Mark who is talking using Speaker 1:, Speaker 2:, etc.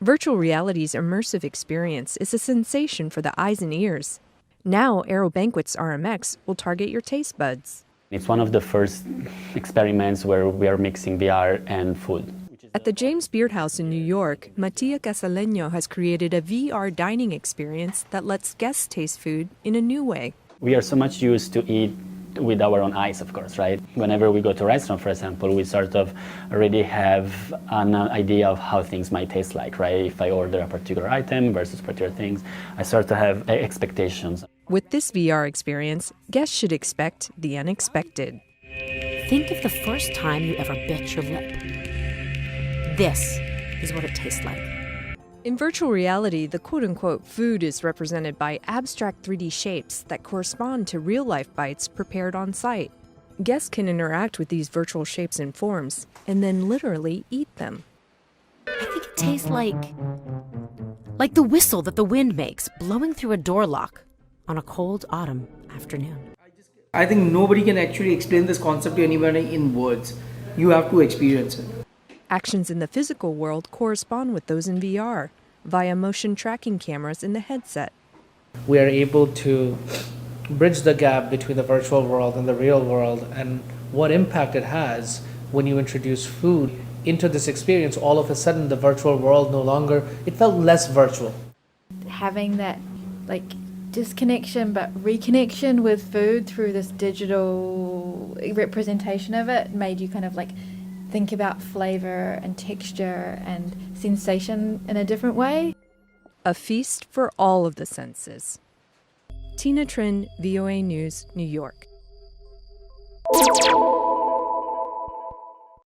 Speaker 1: Virtual reality's immersive experience is a sensation for the eyes and ears. Now, Aero Banquet's RMX will target your taste buds.
Speaker 2: It's one of the first experiments where we are mixing VR and food.
Speaker 1: At the James Beard House in New York, Mattia Casaleño has created a VR dining experience that lets guests taste food in a new way.
Speaker 2: We are so much used to eat with our own eyes, of course, right? Whenever we go to a restaurant, for example, we sort of already have an idea of how things might taste like, right? If I order a particular item versus particular things, I start to have expectations.
Speaker 1: With this VR experience, guests should expect the unexpected.
Speaker 3: Think of the first time you ever bit your lip. This is what it tastes like.
Speaker 1: In virtual reality, the quote-unquote food is represented by abstract 3D shapes that correspond to real-life bites prepared on site. Guests can interact with these virtual shapes and forms, and then literally eat them.
Speaker 3: I think it tastes like the whistle that the wind makes blowing through a door lock on a cold autumn afternoon.
Speaker 4: I think nobody can actually explain this concept to anybody in words. You have to experience it.
Speaker 1: Actions in the physical world correspond with those in VR via motion tracking cameras in the headset.
Speaker 5: We are able to bridge the gap between the virtual world and the real world, and what impact it has when you introduce food into this experience. All of a sudden, the virtual world it felt less virtual.
Speaker 6: Having that disconnection but reconnection with food through this digital representation of it made you kind of think about flavor and texture and sensation in a different way.
Speaker 1: A feast for all of the senses. Tina Trinh, VOA News, New York.